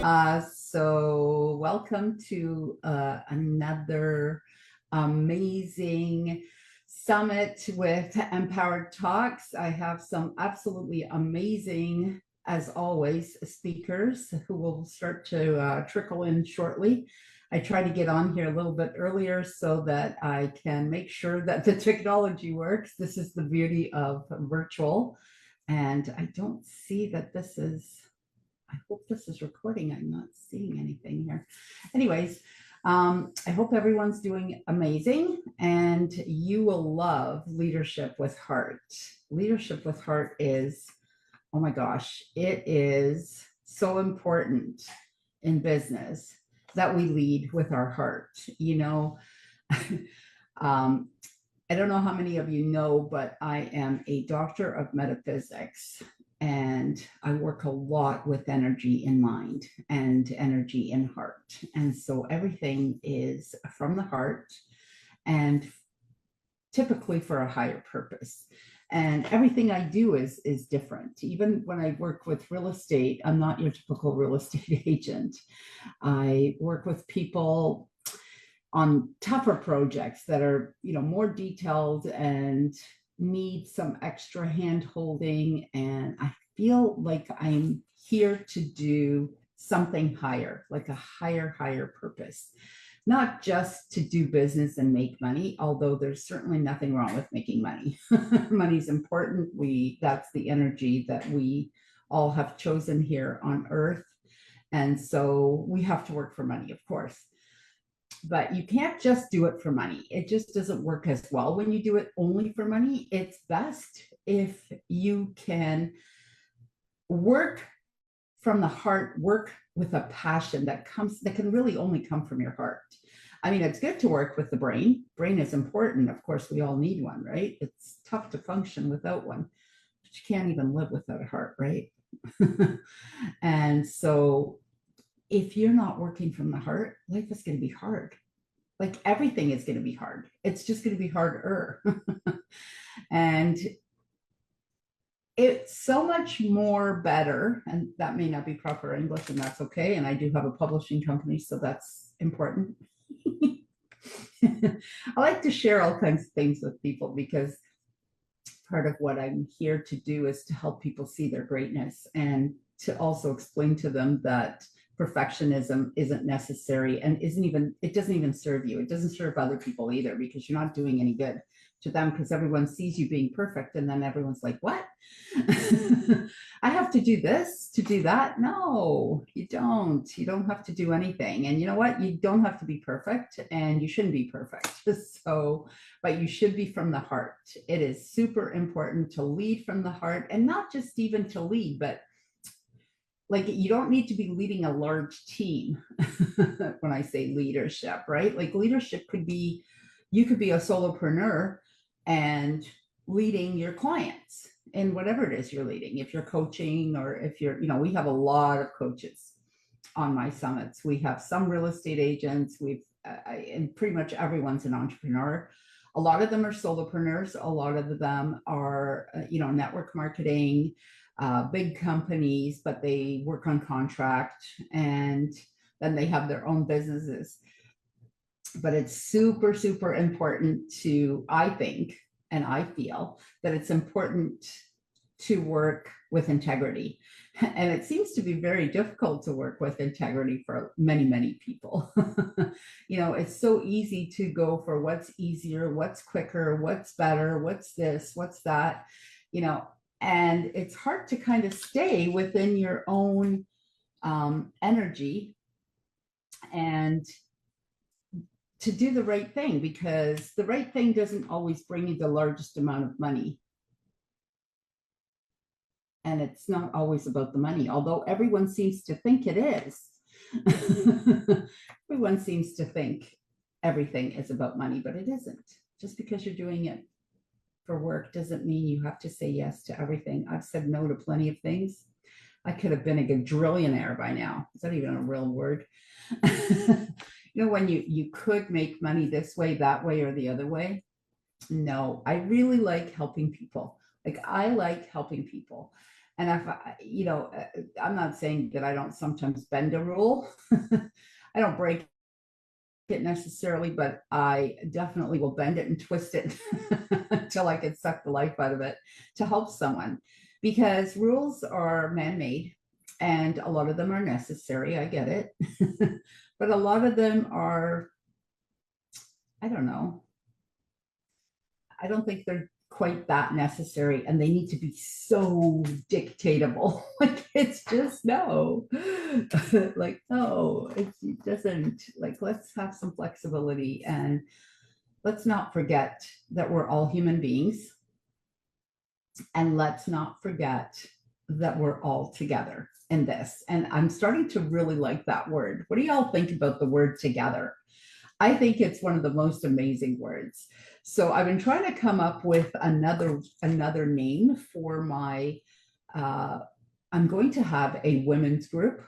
So welcome to another amazing summit with Empowered Talks. I have some absolutely amazing, as always, speakers who will start to trickle in shortly. I try to get on here a little bit earlier so that I can make sure that the technology works. This is the beauty of virtual. And I don't see that this is, I hope this is recording. I'm not seeing anything here. Anyways, I hope everyone's doing amazing and you will love Leadership with Heart. Leadership with Heart is, oh my gosh, it is so important in business that we lead with our heart. You know, I don't know how many of you know, but I am a doctor of metaphysics and I work a lot with energy in mind and energy in heart. And so everything is from the heart and typically for a higher purpose. And everything I do is different. Even when I work with real estate, I'm not your typical real estate agent. I work with people on tougher projects that are, more detailed and need some extra hand holding. And I feel like I'm here to do something higher, like a higher purpose, not just to do business and make money, although there's certainly nothing wrong with making money. Money's important. That's the energy that we all have chosen here on earth. And so we have to work for money, of course. But you can't just do it for money. It just doesn't work as well when you do it only for money. It's best if you can work from the heart, work with a passion that can really only come from your heart. I mean, it's good to work with the brain. Brain is important. Of course, we all need one, right? It's tough to function without one, but you can't even live without a heart, right? And so if you're not working from the heart, life is going to be hard. Like everything is going to be hard. It's just going to be harder. And it's so much more better. And that may not be proper English, and that's okay. And I do have a publishing company, so that's important. I like to share all kinds of things with people because part of what I'm here to do is to help people see their greatness and to also explain to them that perfectionism isn't necessary and it doesn't even serve you. It doesn't serve other people either, because you're not doing any good to them, because everyone sees you being perfect and then everyone's like, what? I have to do this to do that? No, you don't have to do anything. And you know what? You don't have to be perfect, and you shouldn't be perfect. So, but you should be from the heart. It is super important to lead from the heart, and not just even to lead, but like, you don't need to be leading a large team. When I say leadership, right? Like leadership could be, you could be a solopreneur and leading your clients in whatever it is you're leading. If you're coaching, or if you're, we have a lot of coaches on my summits. We have some real estate agents. And pretty much everyone's an entrepreneur. A lot of them are solopreneurs. A lot of them are, network marketing, big companies, but they work on contract and then they have their own businesses. But it's super, super important to, I think, and I feel that it's important to work with integrity. And it seems to be very difficult to work with integrity for many, many people. It's so easy to go for what's easier, what's quicker, what's better, what's this, what's that, and it's hard to kind of stay within your own energy and to do the right thing, because the right thing doesn't always bring you the largest amount of money. And it's not always about the money, although everyone seems to think it is. Everyone seems to think everything is about money, but it isn't. Just because you're doing it for work doesn't mean you have to say yes to everything. I've said no to plenty of things. I could have been a quadrillionaire by now. Is that even a real word? When you could make money this way, that way, or the other way. No, I really like helping people. Like, I like helping people. And if I'm not saying that I don't sometimes bend a rule. I don't break it necessarily, but I definitely will bend it and twist it until I can suck the life out of it to help someone, because rules are man-made and a lot of them are necessary. I get it. But a lot of them are, I don't know, I don't think they're quite that necessary, and they need to be so dictatable. Like, it's just no. Like, no, it doesn't. Like, let's have some flexibility, and let's not forget that we're all human beings, and let's not forget that we're all together in this. And I'm starting to really like that word. What do y'all think about the word together? I think it's one of the most amazing words. So I've been trying to come up with another name for my, I'm going to have a women's group.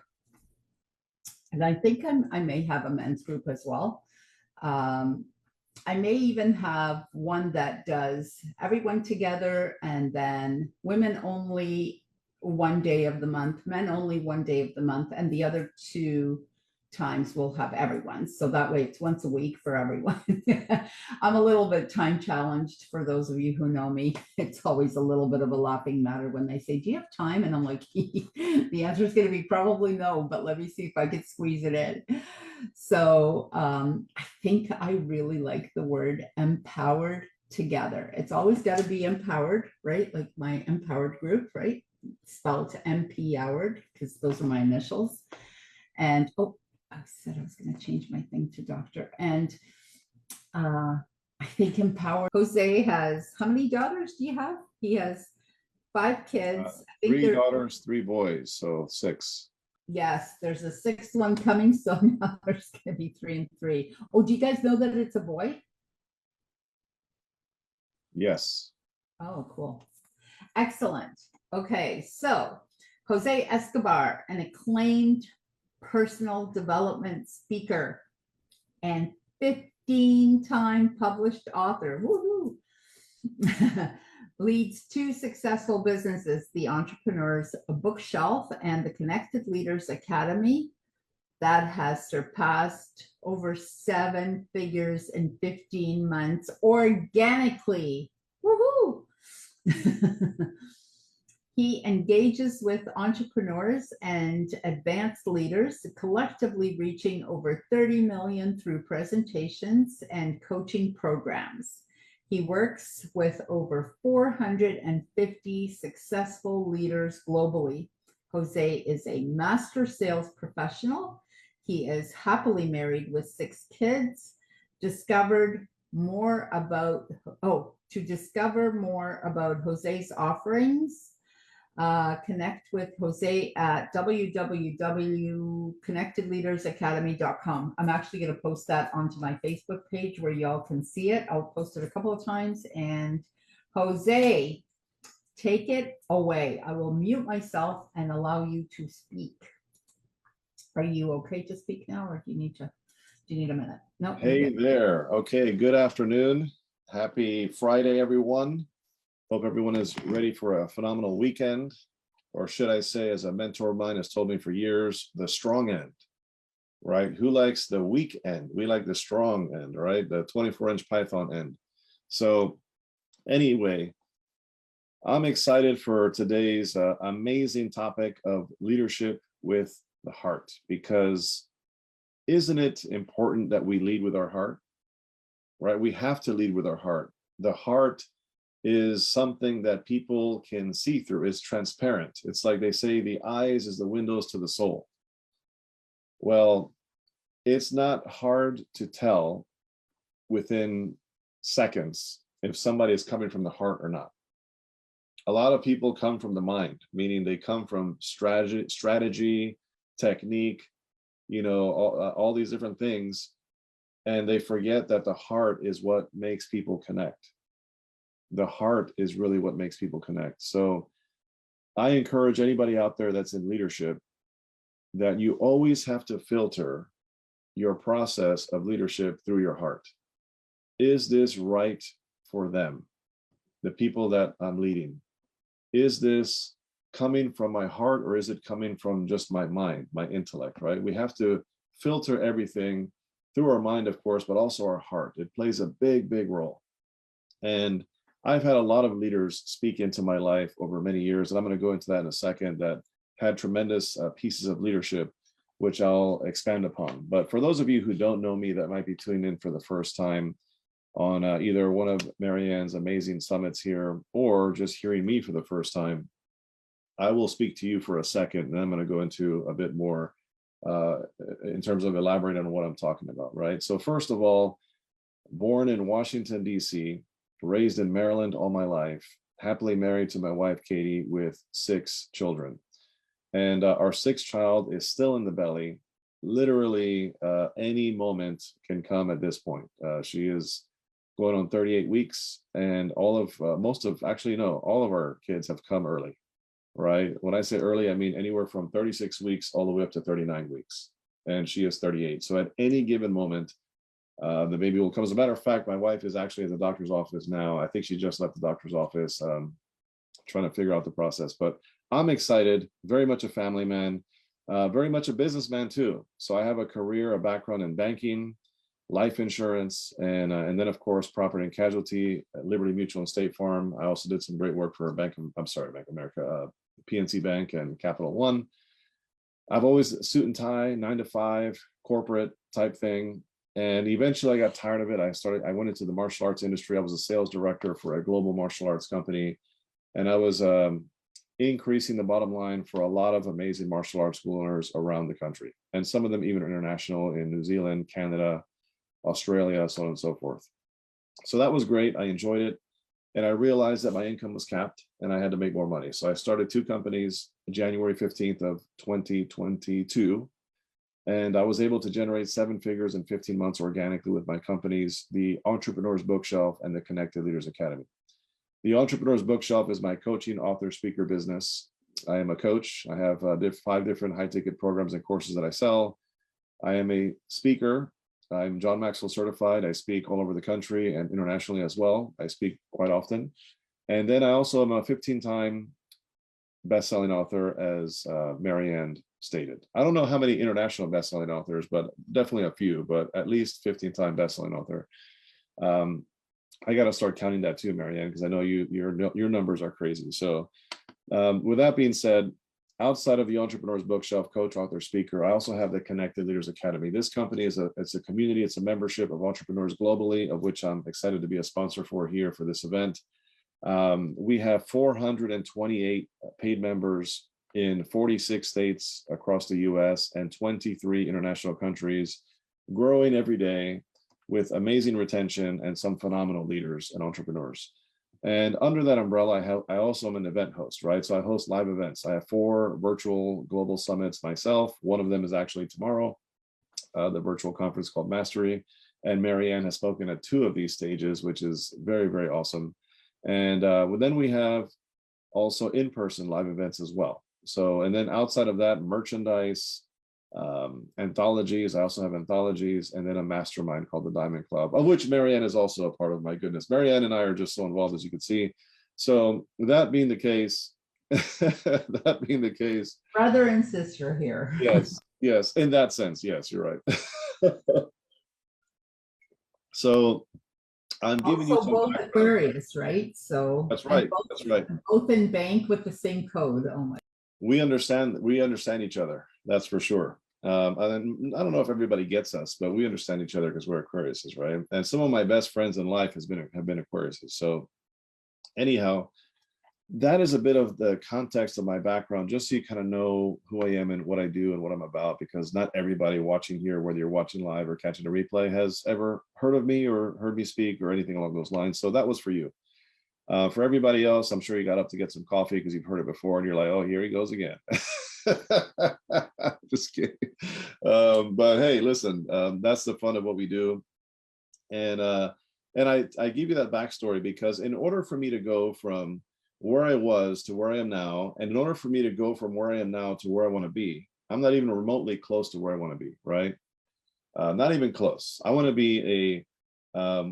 And I think I may have a men's group as well. I may even have one that does everyone together, and then women only one day of the month, men only one day of the month, and the other 2 times we'll have everyone. So that way it's once a week for everyone. I'm a little bit time challenged, for those of you who know me. It's always a little bit of a laughing matter when they say, do you have time? And I'm like, the answer is going to be probably no, but let me see if I can squeeze it in. So I think I really like the word empowered together. It's always got to be empowered, right? Like my empowered group, right? Spelled MP Howard, because those are my initials. And I said I was going to change my thing to doctor. And I think empowered. Jose has, how many daughters do you have? He has 5 kids. 3 daughters, 3 boys, so 6. Yes, there's a 6th one coming, so now there's going to be 3 and 3. Oh, do you guys know that it's a boy? Yes. Oh, cool. Excellent. Okay, so Jose Escobar, an acclaimed personal development speaker and 15-time published author. Woohoo! Leads 2 successful businesses, the Entrepreneur's Bookshelf and the Connected Leaders Academy, that has surpassed over 7 figures in 15 months organically. Woohoo! He engages with entrepreneurs and advanced leaders, collectively reaching over 30 million through presentations and coaching programs. He works with over 450 successful leaders globally. Jose is a master sales professional. He is happily married with 6 kids. To discover more about Jose's offerings, connect with Jose at www.connectedleadersacademy.com. I'm actually going to post that onto my Facebook page where y'all can see it. I'll post it a couple of times. And Jose, take it away. I will mute myself and allow you to speak. Are you okay to speak now, or do you need a minute? No. Hey there. Okay, good afternoon. Happy Friday, everyone. Hope everyone is ready for a phenomenal weekend, or should I say, as a mentor of mine has told me for years, the strong end, right? Who likes the weak end? We like the strong end, right? The 24-inch python end. So anyway, I'm excited for today's amazing topic of leadership with the heart, because isn't it important that we lead with our heart, right? We have to lead with our heart. The heart is something that people can see through. It's transparent. It's like they say, the eyes is the windows to the soul. Well, it's not hard to tell within seconds if somebody is coming from the heart or not. A lot of people come from the mind, meaning they come from strategy, technique, all these different things, and they forget that the heart is what makes people connect. The heart is really what makes people connect. So I encourage anybody out there that's in leadership that you always have to filter your process of leadership through your heart. Is this right for them, the people that I'm leading? Is this coming from my heart or is it coming from just my mind, my intellect, right? We have to filter everything through our mind, of course, but also our heart. It plays a big, big role. And I've had a lot of leaders speak into my life over many years, and I'm going to go into that in a second, that had tremendous pieces of leadership, which I'll expand upon. But for those of you who don't know me, that might be tuning in for the first time on either one of Marianne's amazing summits here, or just hearing me for the first time, I will speak to you for a second, and I'm going to go into a bit more in terms of elaborating on what I'm talking about, right? So first of all, born in Washington, D.C., raised in Maryland all my life, happily married to my wife, Katie, with 6 children. And our 6th child is still in the belly. Literally any moment can come at this point. She is going on 38 weeks, and all of our kids have come early, right? When I say early, I mean anywhere from 36 weeks all the way up to 39 weeks. And she is 38. So at any given moment, the baby will come. As a matter of fact, my wife is actually at the doctor's office now. I think she just left the doctor's office, trying to figure out the process. But I'm excited, very much a family man, very much a businessman too. So I have a career, a background in banking, life insurance, and then of course, property and casualty at Liberty Mutual and State Farm. I also did some great work for Bank of America, PNC Bank and Capital One. I've always suit and tie, 9 to 5, corporate type thing. And eventually I got tired of it. I went into the martial arts industry. I was a sales director for a global martial arts company. And I was increasing the bottom line for a lot of amazing martial arts school owners around the country. And some of them even international in New Zealand, Canada, Australia, so on and so forth. So that was great. I enjoyed it. And I realized that my income was capped and I had to make more money. So I started 2 companies, January 15th of 2022. And I was able to generate 7 figures in 15 months organically with my companies, the Entrepreneur's Bookshelf and the Connected Leaders Academy. The Entrepreneur's Bookshelf is my coaching, author, speaker business. I am a coach. I have 5 different high-ticket programs and courses that I sell. I am a speaker. I'm John Maxwell certified. I speak all over the country and internationally as well. I speak quite often. And then I also am a 15-time best-selling author, as Marianne stated. I don't know how many international best-selling authors, but definitely a few, but at least 15-time best-selling author. I got to start counting that too, Marianne, because I know your numbers are crazy. So with that being said, outside of the Entrepreneur's Bookshelf, coach, author, speaker, I also have the Connected Leaders Academy. This company it's a community, it's a membership of entrepreneurs globally, of which I'm excited to be a sponsor for here for this event. We have 428 paid members in 46 states across the US and 23 international countries, growing every day with amazing retention and some phenomenal leaders and entrepreneurs. And under that umbrella, I also am an event host, right? So I host live events. I have 4 virtual global summits myself. One of them is actually tomorrow, the virtual conference called Mastery. And Marianne has spoken at 2 of these stages, which is very, very awesome. And then we have also in-person live events as well. So, and then outside of that, merchandise, anthologies. I also have anthologies, and then a mastermind called the Diamond Club, of which Marianne is also a part of. My goodness, Marianne and I are just so involved, as you can see. So that being the case, brother and sister here. Yes, in that sense, yes, you're right. So I'm giving Also you some both Aquarius, right? So that's right. That's right. Both in bank with the same code. Oh my. We understand each other. That's for sure. And I don't know if everybody gets us, but we understand each other because we're Aquariuses, right? And some of my best friends in life have been Aquariuses. So anyhow, that is a bit of the context of my background, just so you kind of know who I am and what I do and what I'm about, because not everybody watching here, whether you're watching live or catching a replay, has ever heard of me or heard me speak or anything along those lines. So that was for you. For everybody else, I'm sure you got up to get some coffee because you've heard it before and you're like, oh, here he goes again. Just kidding. But hey, listen, that's the fun of what we do. And I give you that backstory because in order for me to go from where I was to where I am now, and in order for me to go from where I am now to where I want to be, I'm not even remotely close to where I want to be, right? Not even close. I want to be a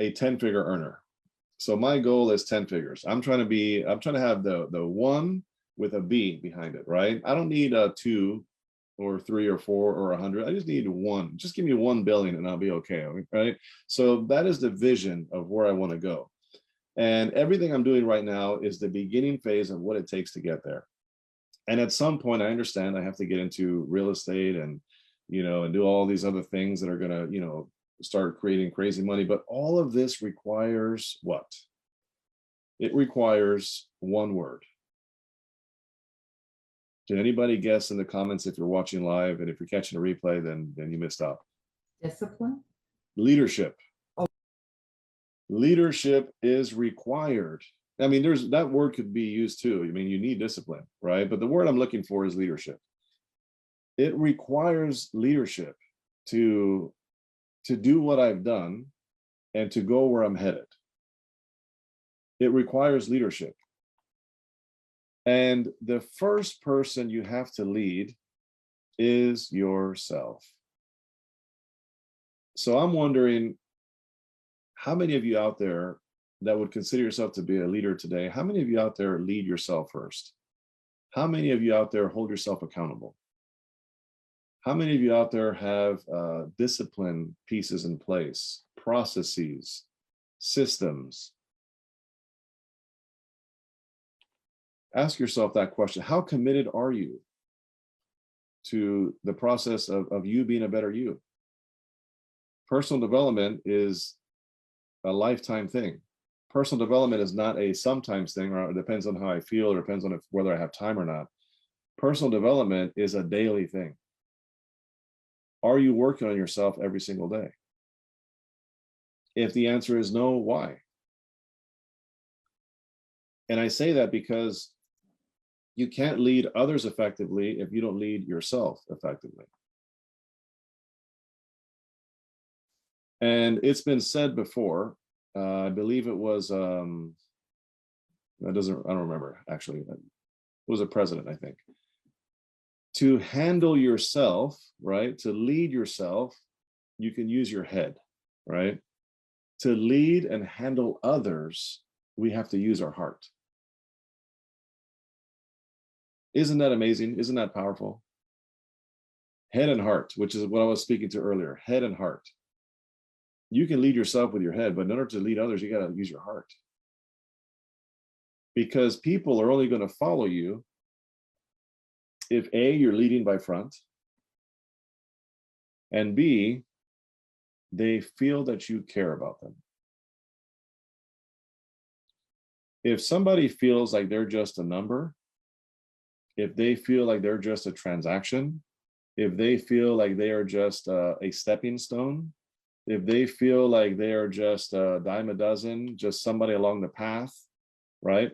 10-figure earner. So my goal is 10 figures. I'm trying to have the one with a B behind it, right? I don't need a 2 or 3 or 4 or 100. I just need one. Just give me 1 billion and I'll be okay, right? So that is the vision of where I want to go. And everything I'm doing right now is the beginning phase of what it takes to get there. And at some point, I understand I have to get into real estate and, and do all these other things that are going to, start creating crazy money. But all of this requires what? It requires one word. Can anybody guess in the comments if you're watching live, and if you're catching a replay, then you missed out? Discipline. Leadership. Oh. Leadership is required. I mean, that word could be used too. I mean, you need discipline, right? But the word I'm looking for is leadership. It requires leadership to do what I've done and to go where I'm headed. It requires leadership. And the first person you have to lead is yourself. So I'm wondering, how many of you out there that would consider yourself to be a leader today, how many of you out there lead yourself first? How many of you out there hold yourself accountable? How many of you out there have discipline pieces in place, processes, systems? Ask yourself that question. How committed are you to the process of you being a better you? Personal development is a lifetime thing. Personal development is not a sometimes thing, or it depends on how I feel, or depends on whether I have time or not. Personal development is a daily thing. Are you working on yourself every single day? If the answer is no, why? And I say that because you can't lead others effectively if you don't lead yourself effectively. And it's been said before, I believe it was, I don't remember actually, it was a president, I think. To handle yourself, right? To lead yourself, you can use your head, right? To lead and handle others, we have to use our heart. Isn't that amazing? Isn't that powerful? Head and heart, which is what I was speaking to earlier, head and heart. You can lead yourself with your head, but in order to lead others, you got to use your heart. Because people are only going to follow you if A, you're leading by front, and B, they feel that you care about them. If somebody feels like they're just a number, if they feel like they're just a transaction, if they feel like they are just a stepping stone, if they feel like they are just a dime a dozen, just somebody along the path, right?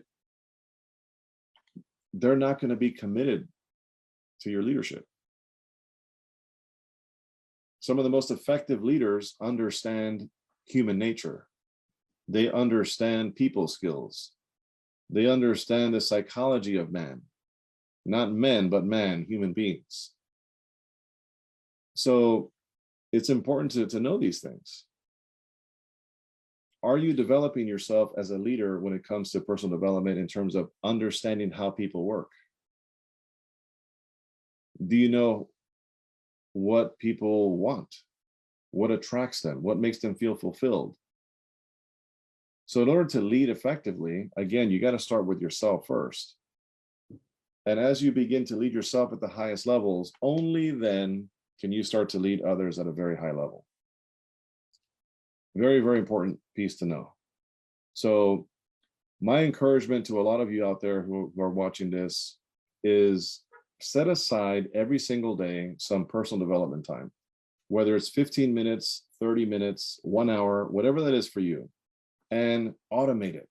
They're not going to be committed to your leadership. Some of the most effective leaders understand human nature. They understand people skills. They understand the psychology of man. Not men, but man, human beings. So it's important to know these things. Are you developing yourself as a leader when it comes to personal development in terms of understanding how people work? Do you know what people want? What attracts them? What makes them feel fulfilled? So in order to lead effectively, again, you got to start with yourself first. And as you begin to lead yourself at the highest levels, only then can you start to lead others at a very high level. Very, very important piece to know. So my encouragement to a lot of you out there who are watching this is set aside every single day some personal development time, whether it's 15 minutes, 30 minutes, 1 hour, whatever that is for you, and automate it.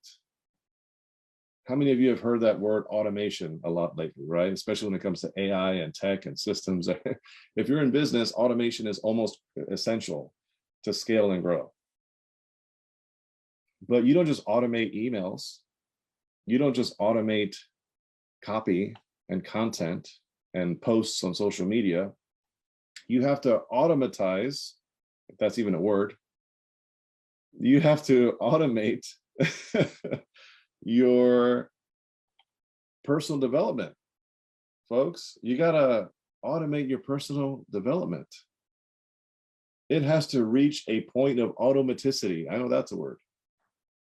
How many of you have heard that word automation a lot lately, right? Especially when it comes to AI and tech and systems. If you're in business, automation is almost essential to scale and grow. But you don't just automate emails. You don't just automate copy and content and posts on social media. You have to automatize, if that's even a word. You have to automate your personal development. Folks, you gotta automate your personal development. It has to reach a point of automaticity. I know that's a word.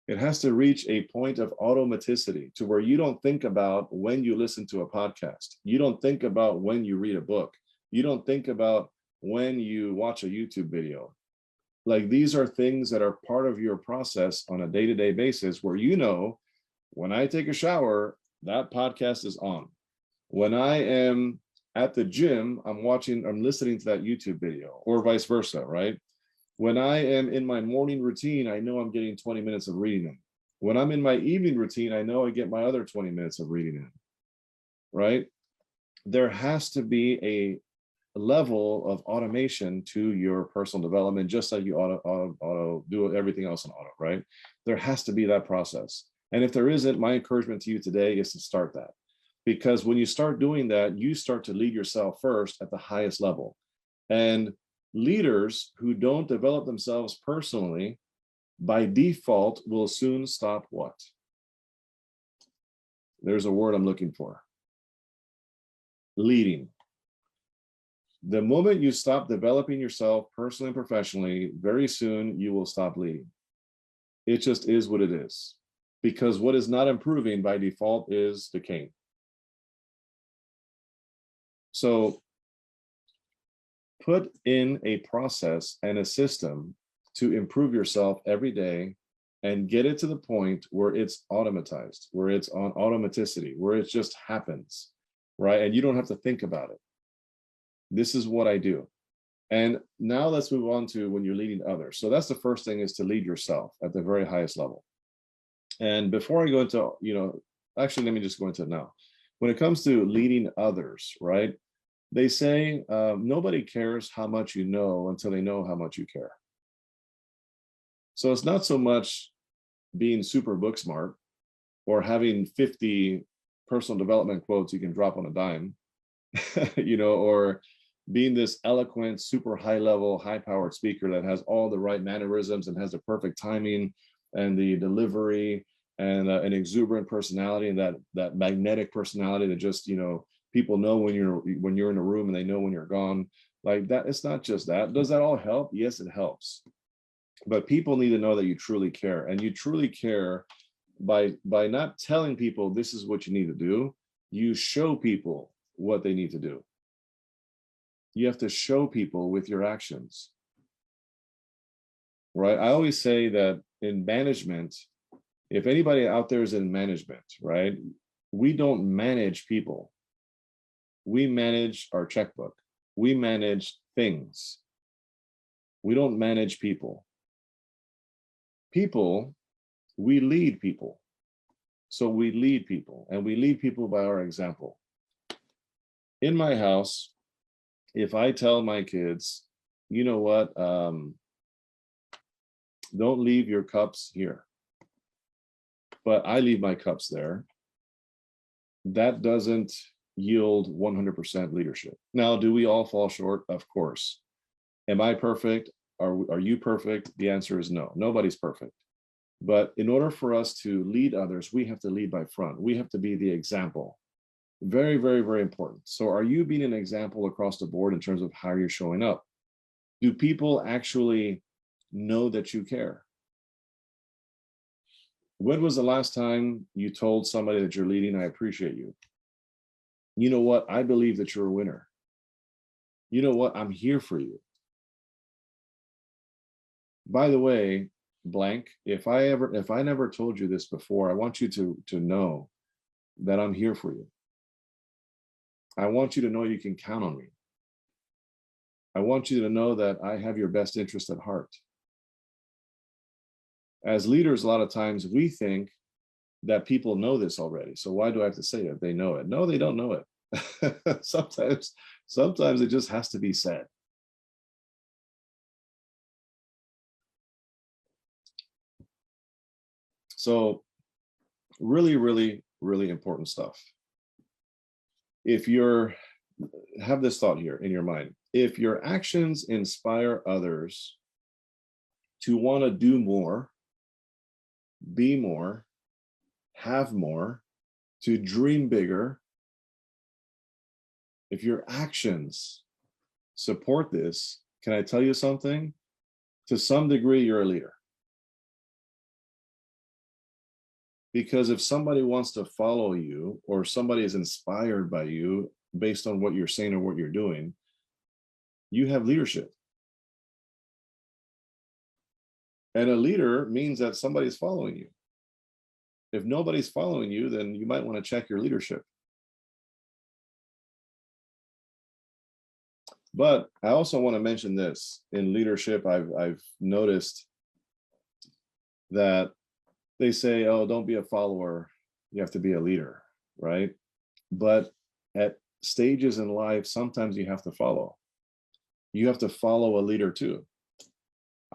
It has to reach a point of automaticity to where you don't think about when you listen to a podcast. You don't think about when you read a book. You don't think about when you watch a YouTube video. Like, these are things that are part of your process on a day-to-day basis, where, you know, when I take a shower, that podcast is on. When I am at the gym, I'm listening to that YouTube video, or vice versa, right? When I am in my morning routine, I know I'm getting 20 minutes of reading in. When I'm in my evening routine, I know I get my other 20 minutes of reading in, right? There has to be a level of automation to your personal development, just like you auto do everything else in auto, right? There has to be that process. And if there isn't, my encouragement to you today is to start that. Because when you start doing that, you start to lead yourself first at the highest level. And leaders who don't develop themselves personally, by default, will soon stop what? There's a word I'm looking for. Leading. The moment you stop developing yourself personally and professionally, very soon you will stop leading. It just is what it is. Because what is not improving by default is decaying. So put in a process and a system to improve yourself every day, and get it to the point where it's automatized, where it's on automaticity, where it just happens, right? And you don't have to think about it. This is what I do. And now let's move on to when you're leading others. So that's the first thing, is to lead yourself at the very highest level. And before I go into, actually, let me just go into it now. When it comes to leading others, right? They say nobody cares how much you know until they know how much you care. So it's not so much being super book smart or having 50 personal development quotes you can drop on a dime, or being this eloquent, super high level, high powered speaker that has all the right mannerisms and has the perfect timing and the delivery and an exuberant personality, and that magnetic personality that just, people know when you're in a room, and they know when you're gone. Like that, it's not just that. Does that all help? Yes, it helps. But people need to know that you truly care, and you truly care by not telling people this is what you need to do. You show people what they need to do. You have to show people with your actions, right? I always say that in management, if anybody out there is in management, right, we don't manage people. We manage our checkbook. We manage things. We don't manage people. People, we lead people. So we lead people, and we lead people by our example. In my house, if I tell my kids, you know what, don't leave your cups here, but I leave my cups there, that doesn't yield 100% leadership. Now, do we all fall short? Of course. Am I perfect? Are you perfect? The answer is no. Nobody's perfect. But in order for us to lead others, we have to lead by front. We have to be the example. Very, very, very important. So are you being an example across the board in terms of how you're showing up? Do people actually know that you care? When was the last time you told somebody that you're leading, I appreciate you? You know what? I believe that you're a winner. You know what? I'm here for you. By the way, blank, if I never told you this before, I want you to know that I'm here for you. I want you to know you can count on me. I want you to know that I have your best interest at heart. As leaders, a lot of times we think that people know this already. So why do I have to say it? They know it. No, they don't know it. Sometimes it just has to be said. So really, really, really important stuff. If have this thought here in your mind, if your actions inspire others to want to do more, be more, have more, to dream bigger. If your actions support this, can I tell you something? To some degree, you're a leader. Because if somebody wants to follow you or somebody is inspired by you based on what you're saying or what you're doing, you have leadership. And a leader means that somebody's following you. If nobody's following you, then you might want to check your leadership. But I also want to mention this. In leadership, I've noticed that they say, oh, don't be a follower, you have to be a leader, right? But at stages in life, sometimes you have to follow. You have to follow a leader too.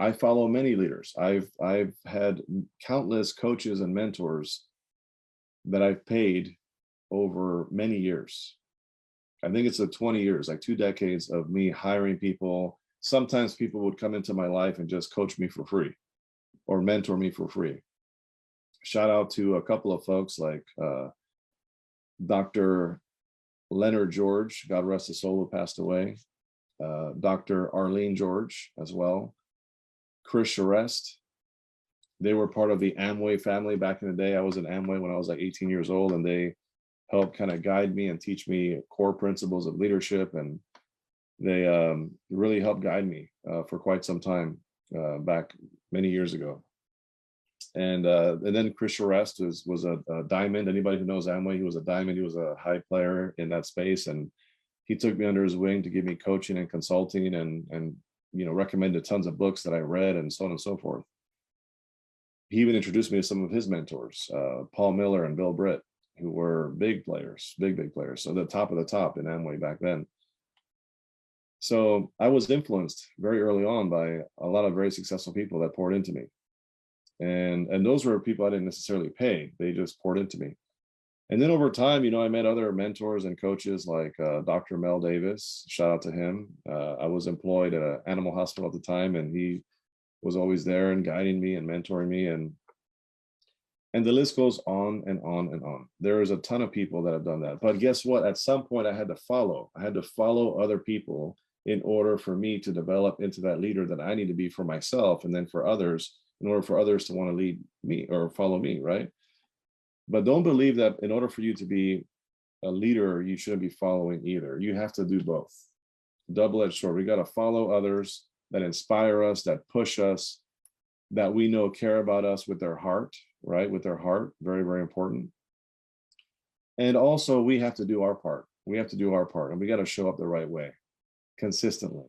I follow many leaders. I've had countless coaches and mentors that I've paid over many years. I think it's 20 years, like 2 decades of me hiring people. Sometimes people would come into my life and just coach me for free or mentor me for free. Shout out to a couple of folks like Dr. Leonard George, God rest his soul, who passed away. Dr. Arlene George as well. Chris Charest. They were part of the Amway family back in the day. I was in Amway when I was like 18 years old, and they helped kind of guide me and teach me core principles of leadership. And they really helped guide me for quite some time back many years ago. And then Chris Charest was a diamond. Anybody who knows Amway, he was a diamond. He was a high player in that space, and he took me under his wing to give me coaching and consulting, and recommended tons of books that I read and so on and so forth. He even introduced me to some of his mentors, Paul Miller and Bill Britt, who were big players, big players. So the top of the top in Amway back then. So I was influenced very early on by a lot of very successful people that poured into me. And those were people I didn't necessarily pay. They just poured into me. And then over time, I met other mentors and coaches like Dr. Mel Davis. Shout out to him. I was employed at an animal hospital at the time, and he was always there and guiding me and mentoring me. And the list goes on and on and on. There is a ton of people that have done that. But guess what? At some point, I had to follow. I had to follow other people in order for me to develop into that leader that I need to be for myself, and then for others, in order for others to want to lead me or follow me, right? But don't believe that in order for you to be a leader, you shouldn't be following either. You have to do both. Double-edged sword. We got to follow others that inspire us, that push us, that we know care about us with their heart, right? With their heart. Very, very important. And also, we have to do our part. We have to do our part, and we got to show up the right way, consistently.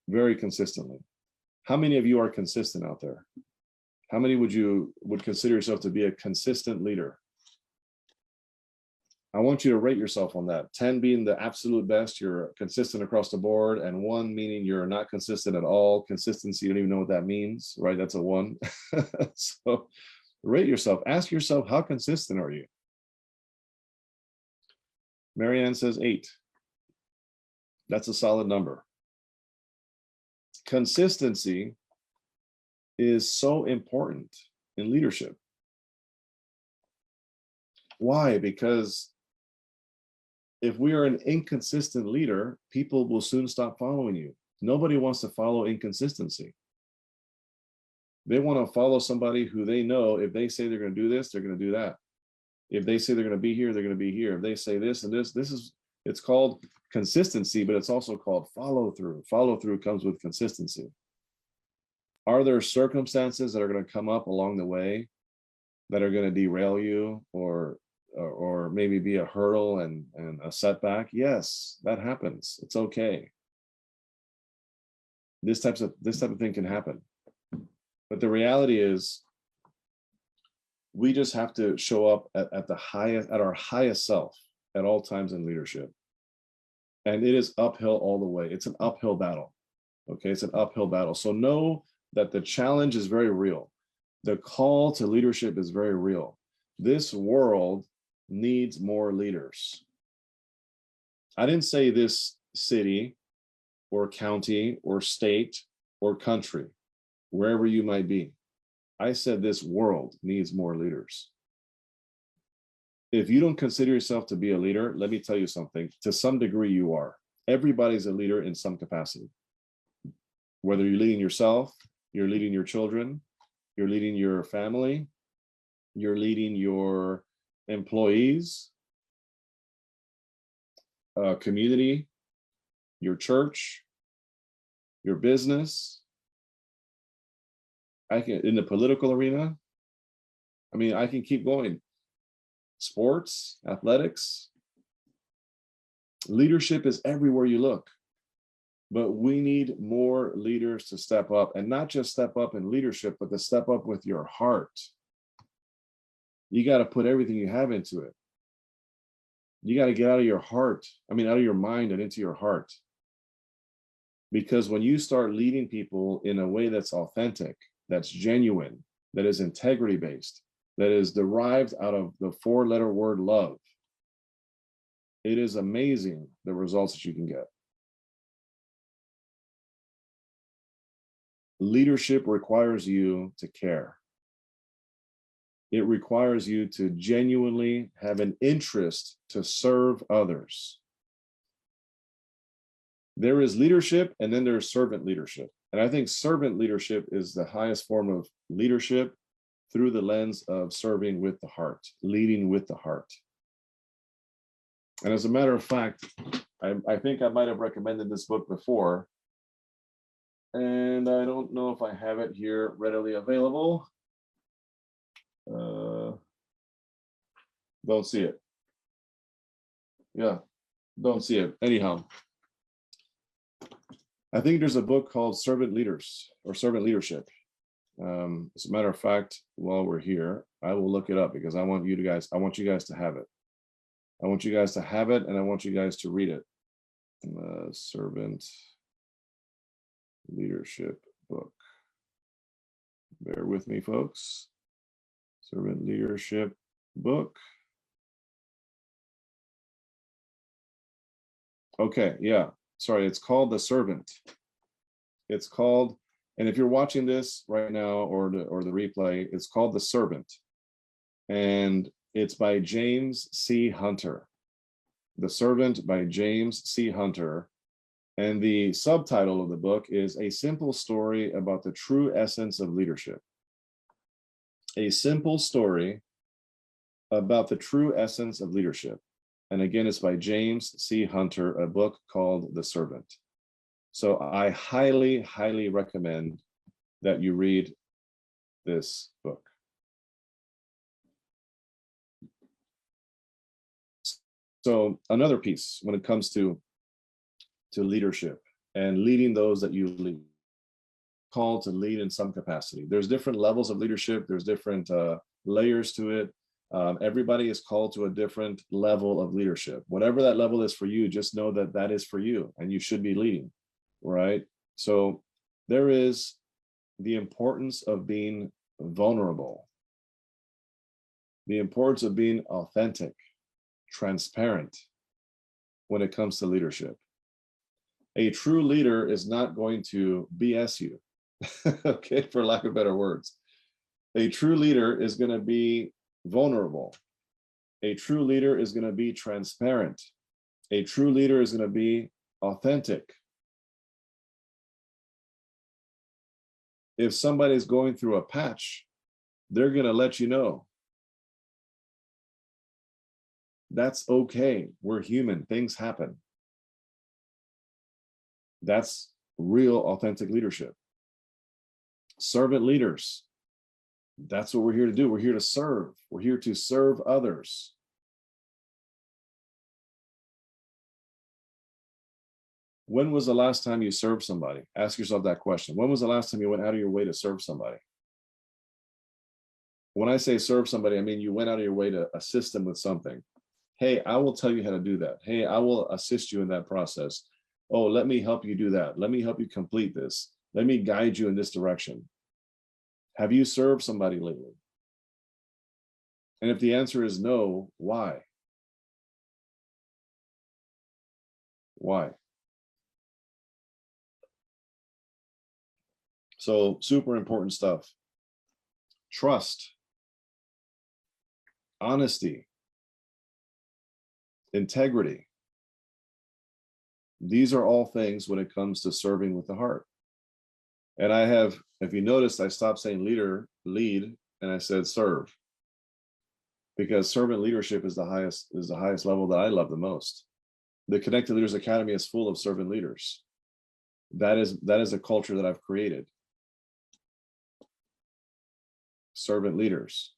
Very consistently. How many of you are consistent out there? How many would consider yourself to be a consistent leader? I want you to rate yourself on that. 10 being the absolute best, you're consistent across the board, and 1 meaning you're not consistent at all. Consistency, you don't even know what that means, right? That's a 1. So rate yourself. Ask yourself, how consistent are you? Marianne says 8. That's a solid number. Consistency is so important in leadership. Why? Because if we are an inconsistent leader, people will soon stop following you. Nobody wants to follow inconsistency. They want to follow somebody who they know if they say they're going to do this, they're going to do that. If they say they're going to be here, they're going to be here. If they say this and this, it's called consistency, but it's also called follow through. Follow through comes with consistency. Are there circumstances that are going to come up along the way that are going to derail you or maybe be a hurdle and a setback? Yes, that happens. It's okay. This type of thing can happen. But the reality is, we just have to show up at our highest self at all times in leadership. And it is uphill all the way. It's an uphill battle. Okay, it's an uphill battle. So know that the challenge is very real. The call to leadership is very real. This world needs more leaders. I didn't say this city or county or state or country, wherever you might be. I said this world needs more leaders. If you don't consider yourself to be a leader, let me tell you something. To some degree, you are. Everybody's a leader in some capacity. Whether you're leading yourself, you're leading your children, you're leading your family, you're leading your employees, community, your church, your business. I can, in the political arena, I mean, I can keep going. Sports, athletics, leadership is everywhere you look. But we need more leaders to step up, and not just step up in leadership, but to step up with your heart. You got to put everything you have into it. You got to get out of your heart. I mean, out of your mind and into your heart. Because when you start leading people in a way that's authentic, that's genuine, that is integrity based, that is derived out of the 4-letter word love, it is amazing the results that you can get. Leadership requires you to care. It requires you to genuinely have an interest to serve others. There is leadership, and then there's servant leadership. And I think servant leadership is the highest form of leadership through the lens of serving with the heart, leading with the heart. And as a matter of fact, I think I might have recommended this book before, and I don't know if I have it here readily available. Don't see it. Yeah, don't see it. Anyhow, I think there's a book called Servant Leaders or Servant Leadership. As a matter of fact, while we're here, I will look it up because I want you guys to have it. I want you guys to have it, and I want you guys to read it. Servant Leadership book. Bear with me, folks. Servant Leadership book. Okay, yeah. Sorry, it's called The Servant. It's called, and if you're watching this right now or the replay, it's called The Servant. And it's by James C. Hunter. The Servant by James C. Hunter. And the subtitle of the book is A Simple Story About the True Essence of Leadership. A simple story about the true essence of leadership. And again, it's by James C. Hunter, a book called The Servant. So I highly, highly recommend that you read this book. So another piece when it comes to leadership and leading those that you lead, called to lead in some capacity. There's different levels of leadership. There's different layers to it. Everybody is called to a different level of leadership. Whatever that level is for you, just know that that is for you and you should be leading, right? So there is the importance of being vulnerable, the importance of being authentic, transparent when it comes to leadership. A true leader is not going to BS you, okay, for lack of better words. A true leader is going to be vulnerable. A true leader is going to be transparent. A true leader is going to be authentic. If somebody's going through a patch, they're going to let you know. That's okay. We're human. Things happen. That's real, authentic leadership. Servant leaders. That's what we're here to do. We're here to serve. We're here to serve others. When was the last time you served somebody? Ask yourself that question. When was the last time you went out of your way to serve somebody? When I say serve somebody, I mean you went out of your way to assist them with something. Hey, I will tell you how to do that. Hey, I will assist you in that process. Oh, let me help you do that. Let me help you complete this. Let me guide you in this direction. Have you served somebody lately? And if the answer is no, why? Why? So super important stuff. trust, honesty, integrity. These are all things when it comes to serving with the heart. And I have, if you noticed, I stopped saying lead, and I said serve. Because servant leadership is the highest level that I love the most. The Connected Leaders Academy is full of servant leaders. That is a culture that I've created. Servant leaders.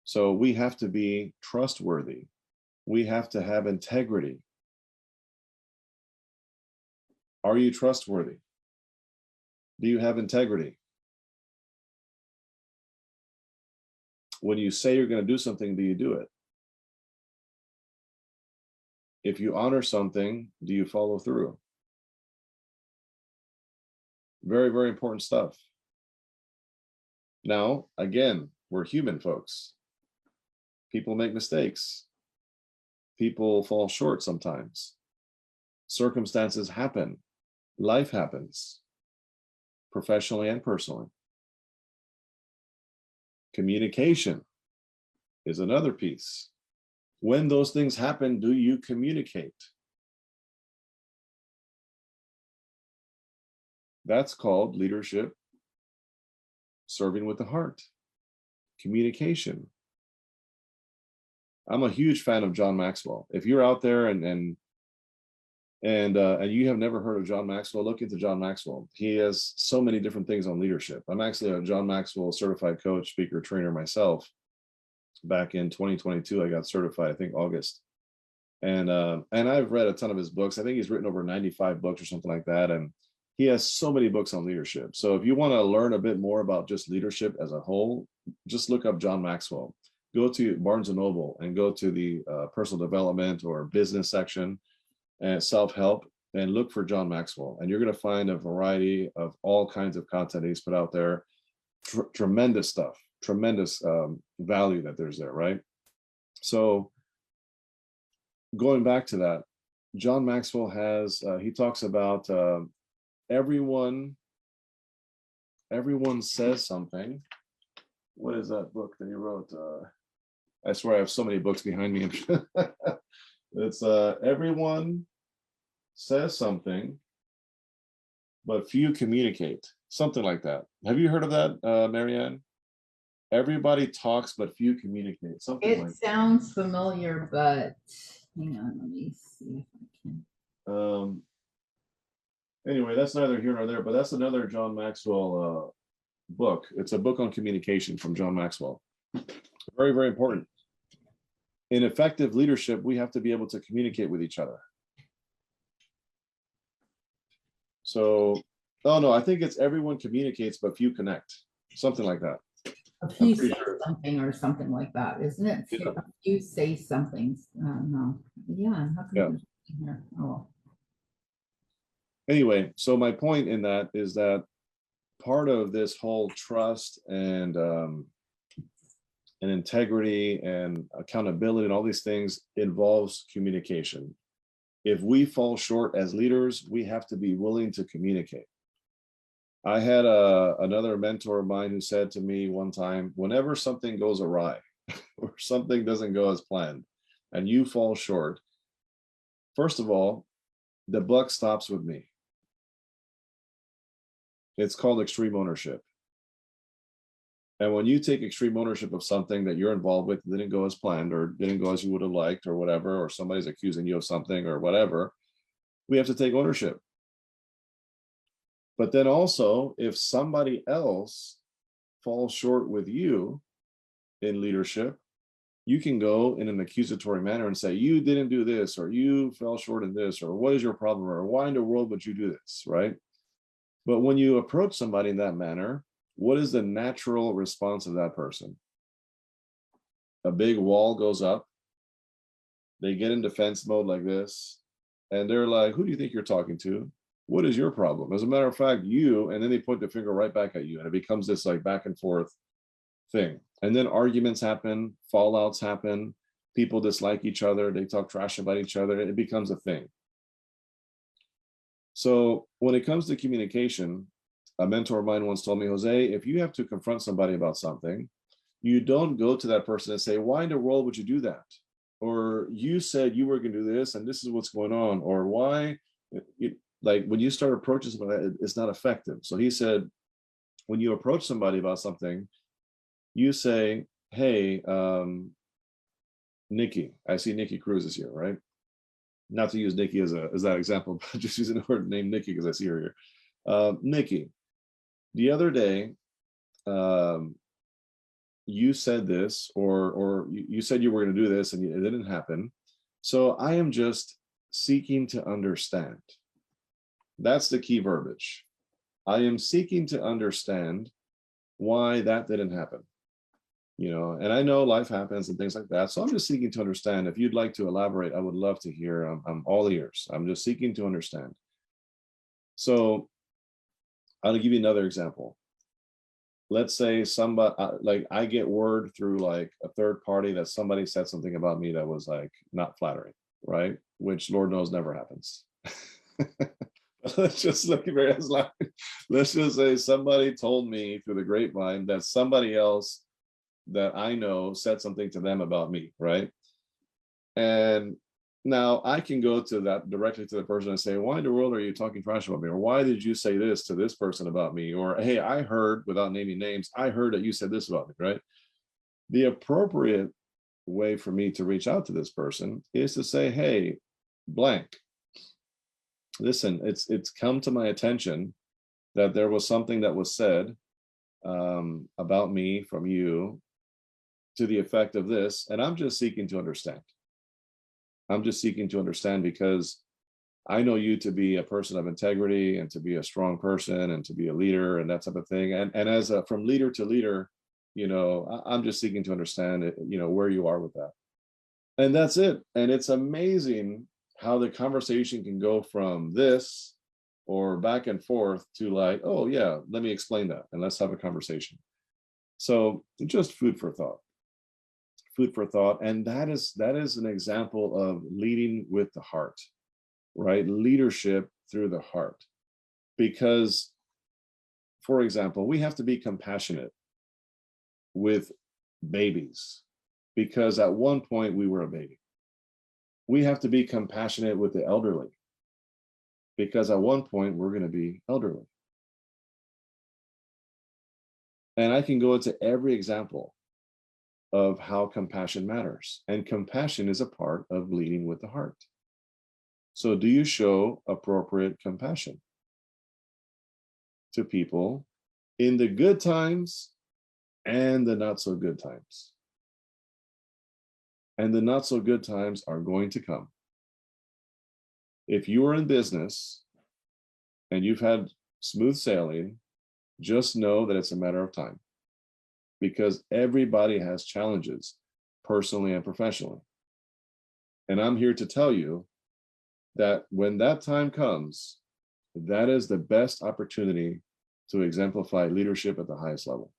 So we have to be trustworthy. We have to have integrity. Are you trustworthy? Do you have integrity? When you say you're going to do something, do you do it? If you honor something, do you follow through? Very, very important stuff. Now, again, we're human folks. People make mistakes. People fall short sometimes. Circumstances happen. Life happens, professionally and personally. Communication is another piece. When those things happen, do you communicate? That's called leadership, serving with the heart, communication. I'm a huge fan of John Maxwell. If you're out there and you have never heard of John Maxwell, look into John Maxwell. He has so many different things on leadership. I'm actually a John Maxwell certified coach, speaker, trainer myself. Back in 2022, I got certified, I think August. And I've read a ton of his books. I think he's written over 95 books or something like that. And he has so many books on leadership. So if you want to learn a bit more about just leadership as a whole, just look up John Maxwell. Go to Barnes & Noble and go to the personal development or business section and self-help and look for John Maxwell. And you're going to find a variety of all kinds of content he's put out there. Tremendous stuff, tremendous value that there's there, right? So going back to that, John Maxwell has, he talks about everyone says something. What is that book that he wrote? I swear I have so many books behind me. It's everyone says something, but few communicate. Something like that. Have you heard of that, Marianne? Everybody talks, but few communicate. Something It like sounds familiar, but hang on, let me see if I can. Anyway, that's neither here nor there, but that's another John Maxwell book. It's a book on communication from John Maxwell. Very, very important. In effective leadership, we have to be able to communicate with each other. So, oh no, I think it's everyone communicates, but few connect. Something like that. A few pretty say sure. something or something like that, isn't it? Yeah. A few say something. No. Yeah. How come Yeah. there's here? Oh. Anyway, so my point in that is that part of this whole trust and integrity and accountability and all these things involves communication. If we fall short as leaders, we have to be willing to communicate. I had another mentor of mine who said to me one time, whenever something goes awry or something doesn't go as planned and you fall short, first of all, the buck stops with me. It's called extreme ownership. And when you take extreme ownership of something that you're involved with, didn't go as planned or didn't go as you would have liked or whatever, or somebody's accusing you of something or whatever, we have to take ownership. But then also, if somebody else falls short with you in leadership, you can go in an accusatory manner and say, you didn't do this, or you fell short in this, or what is your problem, or why in the world would you do this, right? But when you approach somebody in that manner, what is the natural response of that person? A big wall goes up. They get in defense mode like this. And they're like, who do you think you're talking to? What is your problem? As a matter of fact, you, and then they point the finger right back at you. And it becomes this like back and forth thing. And then arguments happen, fallouts happen. People dislike each other. They talk trash about each other. It becomes a thing. So when it comes to communication, a mentor of mine once told me, Jose, if you have to confront somebody about something, You don't go to that person and say, why in the world would you do that? Or you said you were going to do this and this is what's going on. Or why, like when you start approaching somebody, it's not effective. So he said, when you approach somebody about something, you say, hey, Nikki, I see Nikki Cruz is here, right? Not to use Nikki as that example, but just using the word name Nikki because I see her here. Nikki, the other day, you said this, or you said you were going to do this and it didn't happen. So I am just seeking to understand. That's the key verbiage. I am seeking to understand why that didn't happen. And I know life happens and things like that. So I'm just seeking to understand. If you'd like to elaborate, I would love to hear. I'm all ears. I'm just seeking to understand. So I'll give you another example. Let's say somebody, like I get word through like a third party that somebody said something about me that was like not flattering, right? Which Lord knows never happens. Let's just look at let's just say somebody told me through the grapevine that somebody else that I know said something to them about me, right? And now I can go to that directly to the person and say, why in the world are you talking trash about me? Or why did you say this to this person about me? Or, hey, I heard, without naming names, I heard that you said this about me, right? The appropriate way for me to reach out to this person is to say, hey, blank, listen, it's come to my attention that there was something that was said about me from you to the effect of this, and I'm just seeking to understand. I'm just seeking to understand because I know you to be a person of integrity and to be a strong person and to be a leader and that type of thing. And as from leader to leader, I'm just seeking to understand, where you are with that. And that's it. And it's amazing how the conversation can go from this or back and forth to like, oh yeah, let me explain that and let's have a conversation. So just food for thought. And that is an example of leading with the heart, right? Leadership through the heart. Because, for example, we have to be compassionate with babies because at one point we were a baby. We have to be compassionate with the elderly because at one point we're going to be elderly. And I can go into every example of how compassion matters. And compassion is a part of leading with the heart. So do you show appropriate compassion to people in the good times and the not so good times? And the not so good times are going to come. If you are in business and you've had smooth sailing, just know that it's a matter of time. Because everybody has challenges, personally and professionally. And I'm here to tell you that when that time comes, that is the best opportunity to exemplify leadership at the highest level.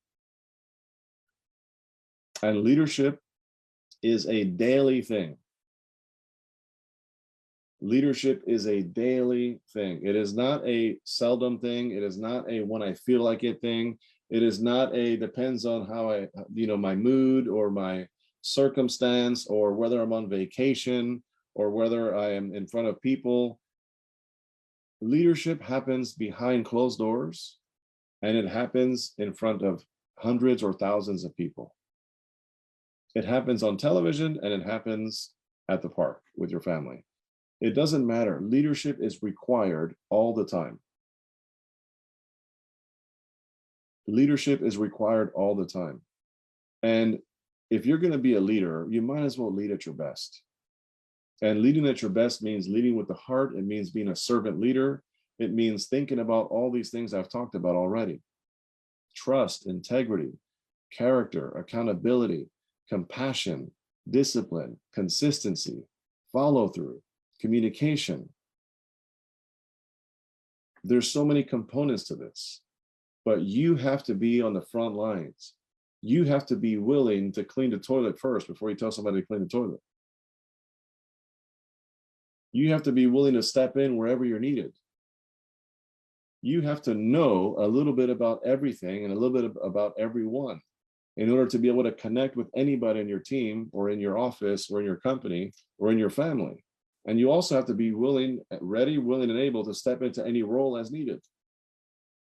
And leadership is a daily thing. Leadership is a daily thing. It is not a seldom thing. It is not a when I feel like it thing. It is not a depends on how my mood or my circumstance or whether I'm on vacation or whether I am in front of people. Leadership happens behind closed doors and it happens in front of hundreds or thousands of people. It happens on television and it happens at the park with your family. It doesn't matter. Leadership is required all the time. Leadership is required all the time. And if you're going to be a leader, you might as well lead at your best. And leading at your best means leading with the heart. It means being a servant leader. It means thinking about all these things I've talked about already. Trust, integrity, character, accountability, compassion, discipline, consistency, follow through, communication. There's so many components to this, but you have to be on the front lines. You have to be willing to clean the toilet first before you tell somebody to clean the toilet. You have to be willing to step in wherever you're needed. You have to know a little bit about everything and a little bit about everyone. in order to be able to connect with anybody in your team or in your office or in your company or in your family. And you also have to be willing, ready, willing, and able to step into any role as needed.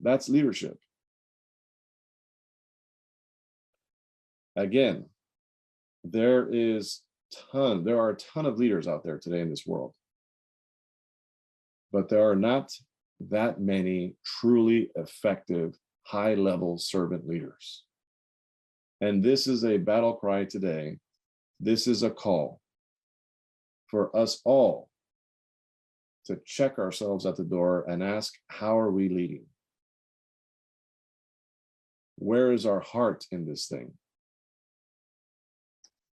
That's leadership. Again, there are a ton of leaders out there today in this world, but there are not that many truly effective, high-level servant leaders. And this is a battle cry today. This is a call for us all to check ourselves at the door and ask, how are we leading? Where is our heart in this thing?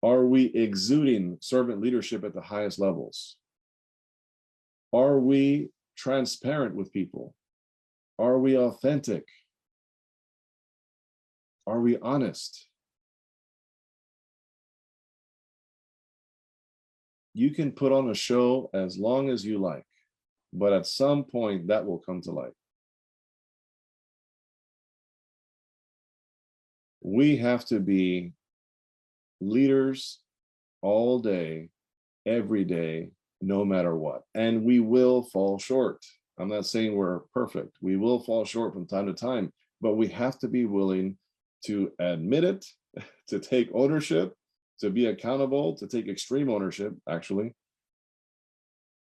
Are we exuding servant leadership at the highest levels? Are we transparent with people? Are we authentic? Are we honest? You can put on a show as long as you like, but at some point that will come to light. We have to be leaders all day, every day, no matter what. And we will fall short. I'm not saying we're perfect. We will fall short from time to time, but we have to be willing to admit it, to take ownership, to be accountable, to take extreme ownership, actually,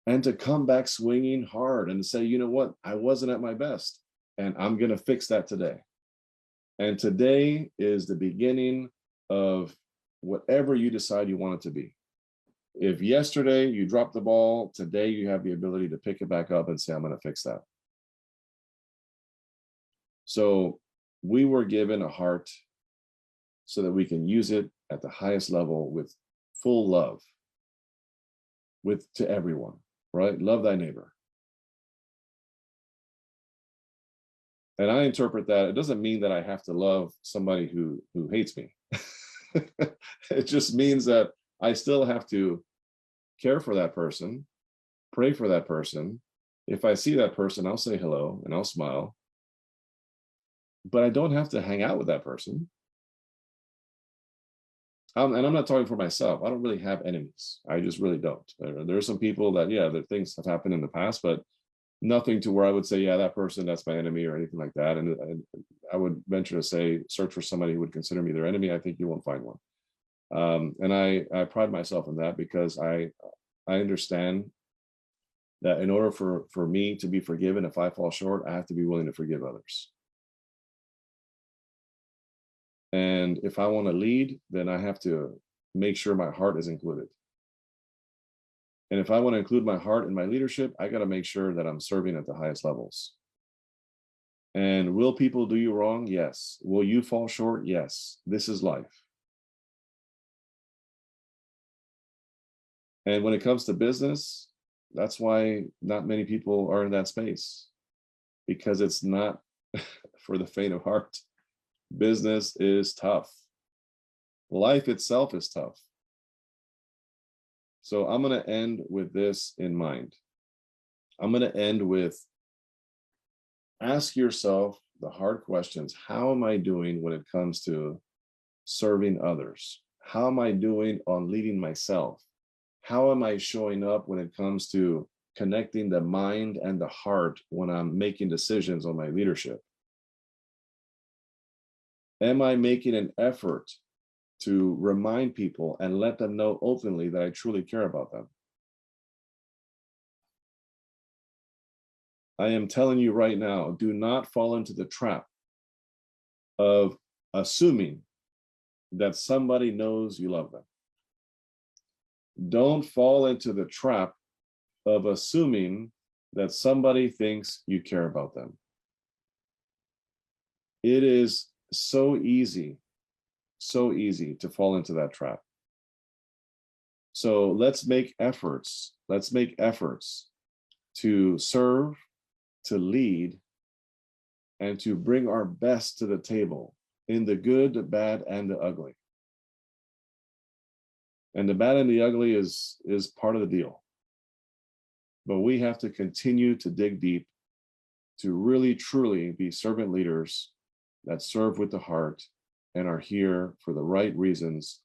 and to come back swinging hard and say, you know what, I wasn't at my best, and I'm going to fix that today. And today is the beginning of whatever you decide you want it to be. If yesterday you dropped the ball, today you have the ability to pick it back up and say, I'm going to fix that. So we were given a heart so that we can use it at the highest level with full love, to everyone, right? Love thy neighbor. And I interpret that, it doesn't mean that I have to love somebody who hates me. It just means that I still have to care for that person, pray for that person. If I see that person, I'll say hello and I'll smile. But I don't have to hang out with that person. And I'm not talking for myself. I don't really have enemies. I just really don't. There are some people that, yeah, that things have happened in the past, but nothing to where I would say, yeah, that person, that's my enemy or anything like that. And I would venture to say, search for somebody who would consider me their enemy. I think you won't find one. And I pride myself in that because I understand that in order for me to be forgiven, if I fall short, I have to be willing to forgive others. And if I want to lead, then I have to make sure my heart is included. And if I want to include my heart in my leadership, I got to make sure that I'm serving at the highest levels. And will people do you wrong? Yes. Will you fall short? Yes. This is life. And when it comes to business, that's why not many people are in that space, because it's not for the faint of heart. Business is tough. Life itself is tough. So I'm going to end with this in mind. I'm going to end with, ask yourself the hard questions. How am I doing when it comes to serving others? How am I doing on leading myself? How am I showing up when it comes to connecting the mind and the heart when I'm making decisions on my leadership? Am I making an effort to remind people and let them know openly that I truly care about them? I am telling you right now, do not fall into the trap of assuming that somebody knows you love them. Don't fall into the trap of assuming that somebody thinks you care about them. It is so easy to fall into that trap. So let's make efforts. Let's make efforts to serve, to lead, and to bring our best to the table in the good, the bad, and the ugly. And the bad and the ugly is part of the deal. But we have to continue to dig deep to really, truly be servant leaders that serve with the heart and are here for the right reasons,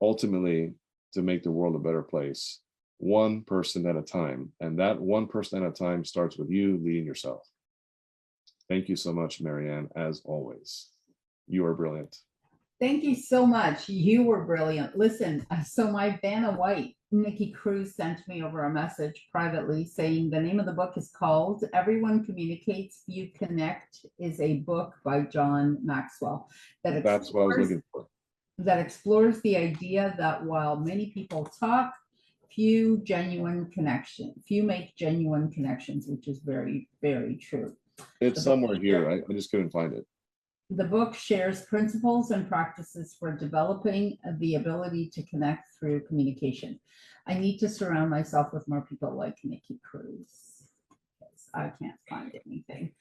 ultimately to make the world a better place, one person at a time. And that one person at a time starts with you leading yourself. Thank you so much, Marianne, as always. You are brilliant. Thank you so much. You were brilliant. Listen, so my Vanna White, Nikki Cruz, sent me over a message privately saying the name of the book is called Everyone Communicates, Few Connect, is a book by John Maxwell That's what I was looking for. that explores the idea that while many people talk, few make genuine connections, which is very, very true. It's somewhere here. I just couldn't find it. The book shares principles and practices for developing the ability to connect through communication. I need to surround myself with more people like Nikki Cruz, because I can't find anything.